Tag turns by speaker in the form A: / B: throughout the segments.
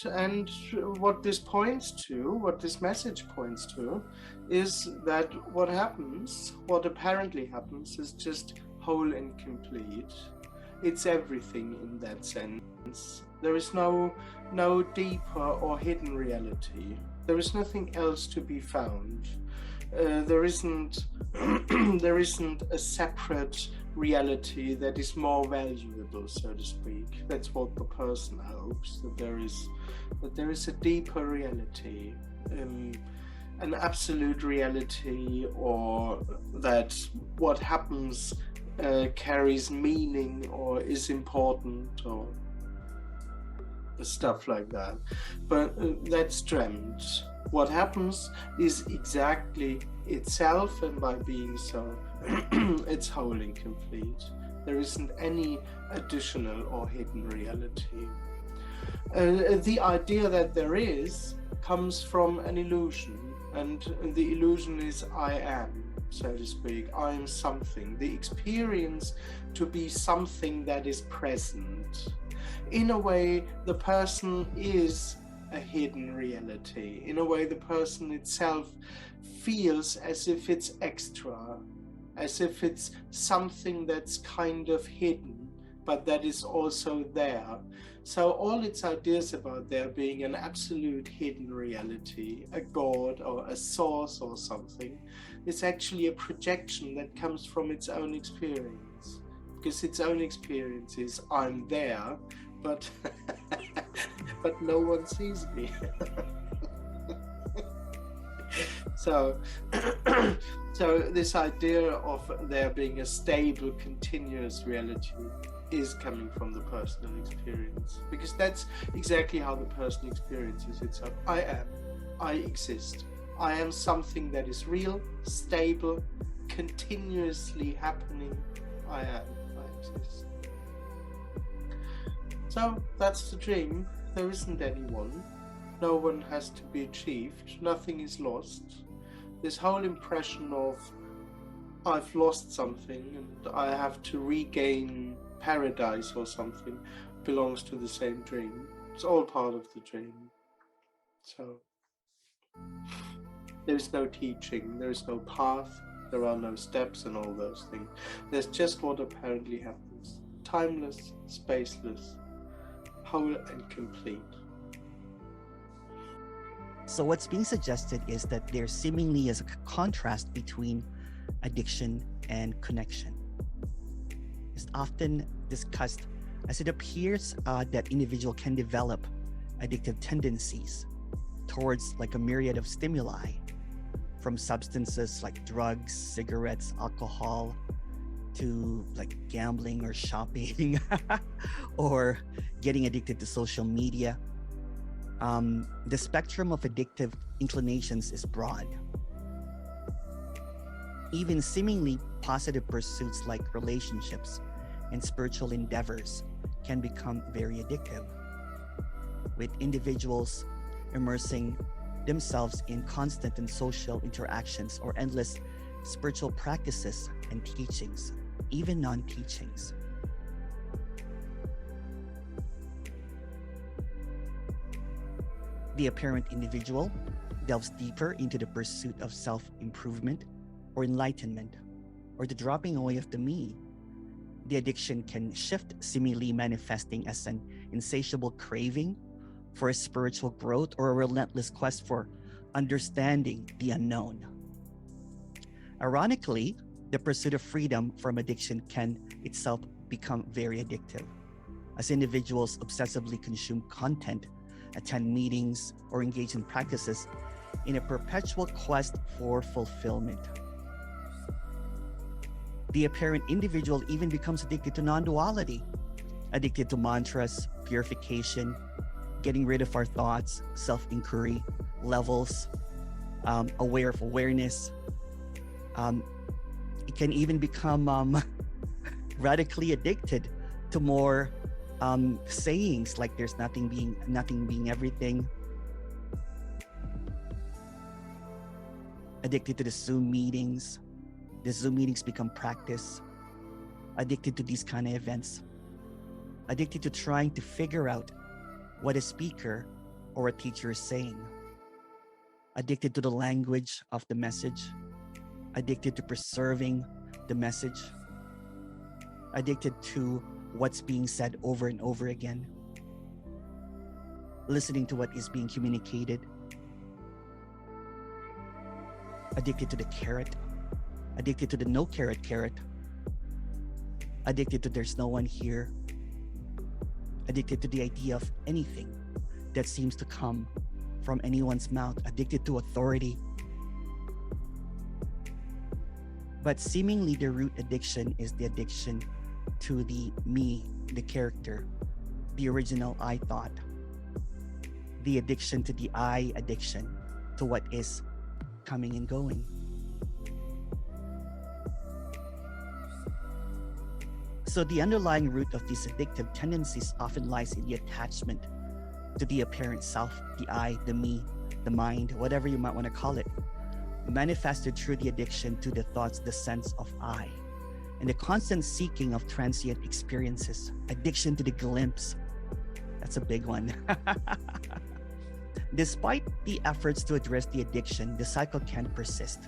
A: and what this points to, what this message points to, is that what apparently happens, is just whole and complete. It's everything in that sense. There is no deeper or hidden reality. There is nothing else to be found. There isn't there isn't a separate reality that is more valuable, so to speak. That's what the person hopes, that there is a deeper reality, an absolute reality, or that what happens carries meaning or is important, or stuff like that. But that's dreamt. What happens is exactly itself, and by being so, it's whole and complete. There isn't any additional or hidden reality. The idea that there is comes from an illusion, and the illusion is I am, so to speak. I am something. The experience to be something that is present. In a way, the person is a hidden reality. In a way, the person itself feels as if it's extra, as if it's something that's kind of hidden, but that is also there. So all its ideas about there being an absolute hidden reality, a god or a source or something, is actually a projection that comes from its own experience. Because its own experience is I'm there, but but no one sees me. So so this idea of there being a stable, continuous reality is coming from the personal experience, because that's exactly how the person experiences itself. I exist, I am something that is real, stable, continuously happening. I exist. So that's the dream. There isn't anyone. No one has to be achieved. Nothing is lost. This whole impression of I've lost something and I have to regain paradise or something belongs to the same dream. It's all part of the dream. So there is no teaching, there is no path, there are no steps and all those things. There's just what apparently happens. Timeless, spaceless, whole and complete.
B: So what's being suggested is that there seemingly is a contrast between addiction and connection. It's often discussed as it appears that individual can develop addictive tendencies towards like a myriad of stimuli, from substances like drugs, cigarettes, alcohol, to like gambling or shopping or getting addicted to social media. The spectrum of addictive inclinations is broad. Even seemingly positive pursuits like relationships and spiritual endeavors can become very addictive, with individuals immersing themselves in constant and social interactions or endless spiritual practices and teachings, even non-teachings. The apparent individual delves deeper into the pursuit of self-improvement or enlightenment, or the dropping away of the me. The addiction can shift, seemingly manifesting as an insatiable craving for a spiritual growth or a relentless quest for understanding the unknown. Ironically, the pursuit of freedom from addiction can itself become very addictive, as individuals obsessively consume content, attend meetings, or engage in practices in a perpetual quest for fulfillment. The apparent individual even becomes addicted to non-duality, addicted to mantras, purification, getting rid of our thoughts, self-inquiry, levels, aware of awareness. It can even become radically addicted to more sayings like there's nothing being everything. Addicted to the Zoom meetings. The Zoom meetings become practice. Addicted to these kind of events. Addicted to trying to figure out what a speaker or a teacher is saying, addicted to the language of the message, addicted to preserving the message, addicted to what's being said over and over again, listening to what is being communicated, addicted to the carrot, addicted to the no carrot, addicted to there's no one here, addicted to the idea of anything that seems to come from anyone's mouth, addicted to authority. But seemingly the root addiction is the addiction to the me, the character, the original I thought, the addiction to the I addiction, to what is coming and going. So the underlying root of these addictive tendencies often lies in the attachment to the apparent self, the I, the me, the mind, whatever you might want to call it, manifested through the addiction to the thoughts, the sense of I, and the constant seeking of transient experiences, addiction to the glimpse. That's a big one. Despite the efforts to address the addiction, the cycle can persist,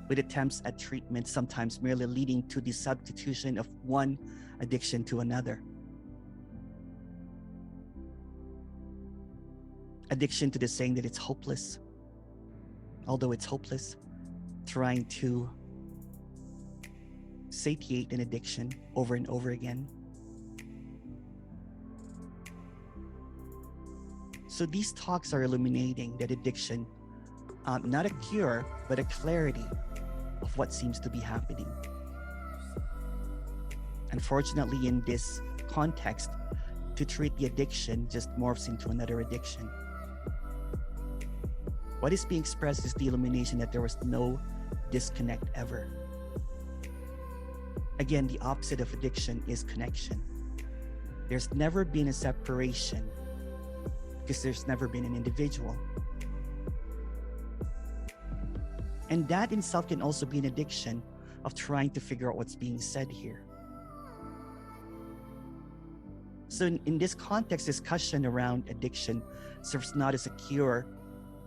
B: with attempts at treatment sometimes merely leading to the substitution of one addiction to another. Addiction to the saying that it's hopeless, although it's hopeless, trying to satiate an addiction over and over again. So these talks are illuminating that addiction, not a cure, but a clarity of what seems to be happening. Unfortunately, in this context, to treat the addiction just morphs into another addiction. What is being expressed is the illumination that there was no disconnect ever. Again, the opposite of addiction is connection. There's never been a separation because there's never been an individual. And that in itself can also be an addiction of trying to figure out what's being said here. So in this context, discussion around addiction serves not as a cure,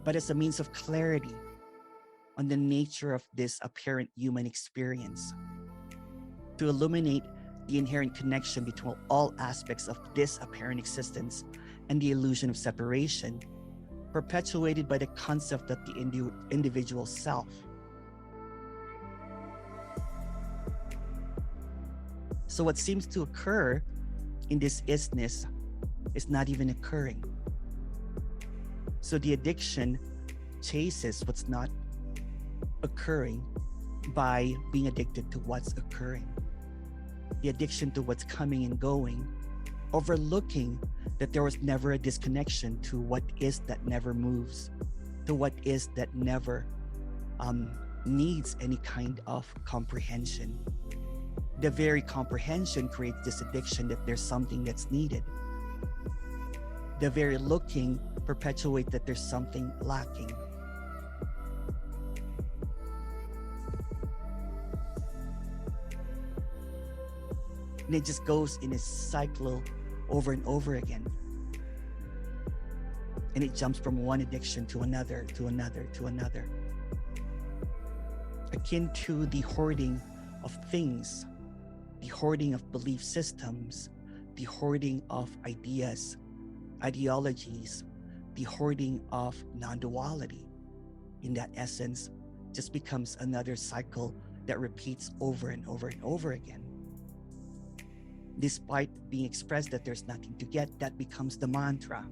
B: but as a means of clarity on the nature of this apparent human experience, to illuminate the inherent connection between all aspects of this apparent existence and the illusion of separation, perpetuated by the concept of the individual self. So what seems to occur in this isness is not even occurring. So the addiction chases what's not occurring by being addicted to what's occurring. The addiction to what's coming and going, overlooking that there was never a disconnection to what is that never moves, to what is that never needs any kind of comprehension. The very comprehension creates this addiction that there's something that's needed. The very looking perpetuates that there's something lacking. And it just goes in a cycle over and over again. And it jumps from one addiction to another, to another, to another. Akin to the hoarding of things, the hoarding of belief systems, the hoarding of ideas, ideologies, the hoarding of non-duality. In that essence, just becomes another cycle that repeats over and over and over again. Despite being expressed that there's nothing to get, that becomes the mantra.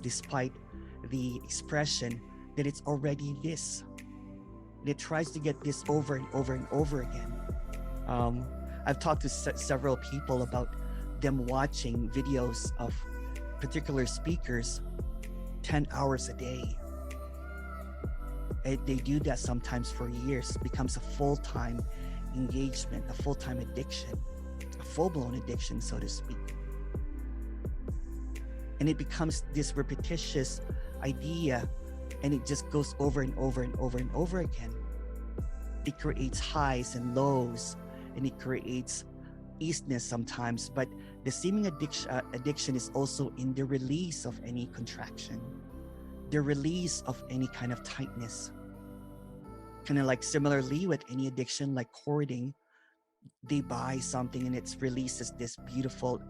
B: Despite the expression that it's already this. And it tries to get this over and over and over again. I've talked to several people about them watching videos of particular speakers 10 hours a day. And they do that sometimes for years. It becomes a full-time engagement, a full-time addiction, a full-blown addiction, so to speak. And it becomes this repetitious idea, and it just goes over and over and over and over again. It creates highs and lows, and it creates easiness sometimes, but the seeming addiction is also in the release of any contraction, the release of any kind of tightness. Kind of like similarly with any addiction, like hoarding, they buy something and it releases this beautiful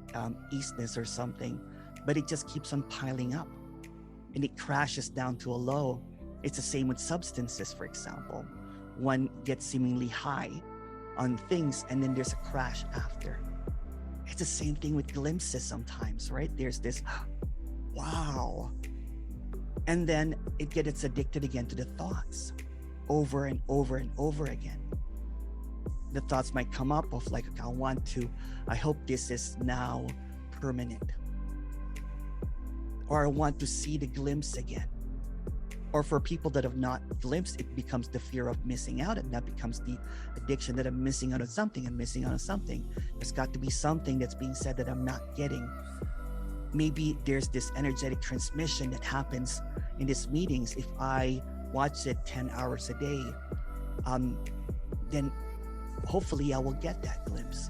B: easiness or something, but it just keeps on piling up and it crashes down to a low. It's the same with substances, for example. One gets seemingly high on things and then there's a crash after. It's the same thing with glimpses sometimes, right? There's this, wow. And then it gets addicted again to the thoughts over and over and over again. The thoughts might come up of like, I hope this is now permanent. Or I want to see the glimpse again. Or for people that have not glimpsed, it becomes the fear of missing out, and that becomes the addiction that I'm missing out on something. I'm missing out on something. There's got to be something that's being said that I'm not getting. Maybe there's this energetic transmission that happens in these meetings. If I watch it 10 hours a day, then hopefully I will get that glimpse.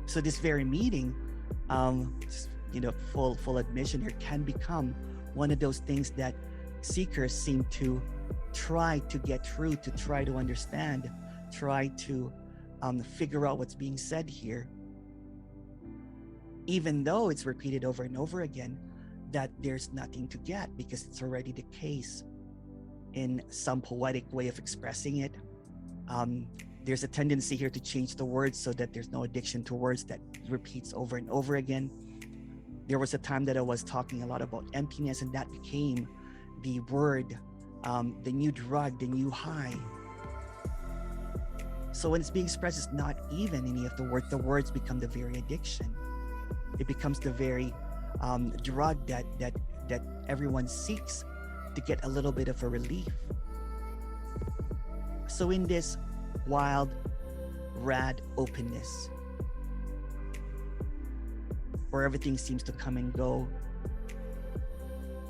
B: So this very meeting, full admission here, can become one of those things that seekers seem to try to get through, to try to understand, try to figure out what's being said here. Even though it's repeated over and over again, that there's nothing to get because it's already the case in some poetic way of expressing it. There's a tendency here to change the words so that there's no addiction to words that repeats over and over again. There was a time that I was talking a lot about emptiness, and that became the word, the new drug, the new high. So when it's being expressed, it's not even any of the words become the very addiction. It becomes the very drug that everyone seeks to get a little bit of a relief. So in this wild, rad openness, where everything seems to come and go,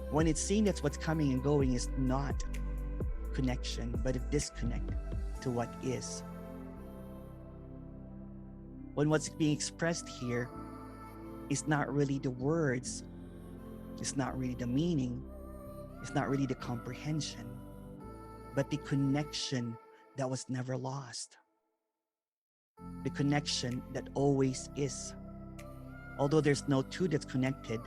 B: when it's seen that what's coming and going is not connection, but a disconnect to what is. When what's being expressed here is not really the words, it's not really the meaning, it's not really the comprehension, but the connection that was never lost. The connection that always is. Although there's no two that's connected,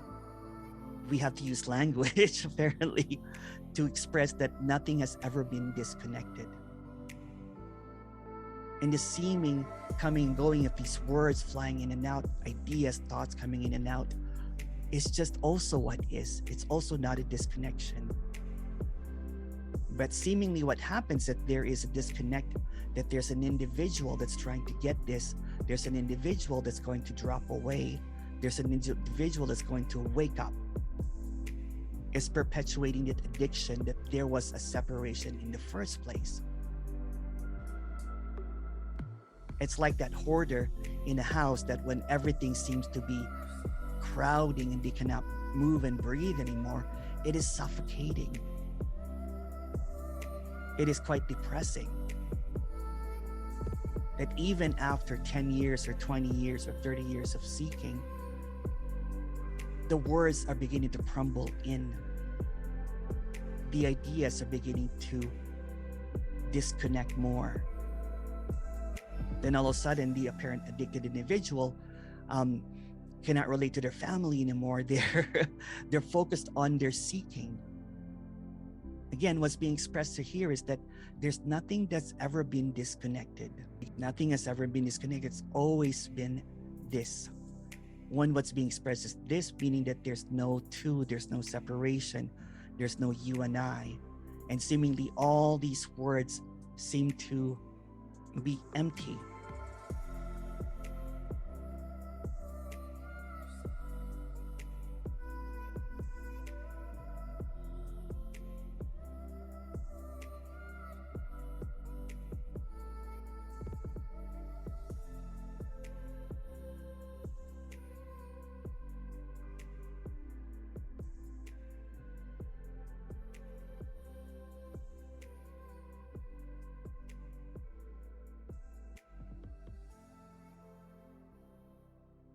B: we have to use language apparently to express that nothing has ever been disconnected. And the seeming coming and going of these words flying in and out, ideas, thoughts coming in and out, is just also what is. It's also not a disconnection. But seemingly what happens that there is a disconnect, that there's an individual that's trying to get this, there's an individual that's going to drop away, there's an individual that's going to wake up, is perpetuating that addiction that there was a separation in the first place. It's like that hoarder in a house that when everything seems to be crowding and they cannot move and breathe anymore, it is suffocating. It is quite depressing. That even after 10 years or 20 years or 30 years of seeking, the words are beginning to crumble in. The ideas are beginning to disconnect more. Then all of a sudden, the apparent addicted individual cannot relate to their family anymore. They're focused on their seeking. Again, what's being expressed here is that there's nothing that's ever been disconnected. Nothing has ever been disconnected. It's always been this. What's being expressed is this, meaning that there's no two, there's no separation, there's no you and I. And seemingly all these words seem to be empty.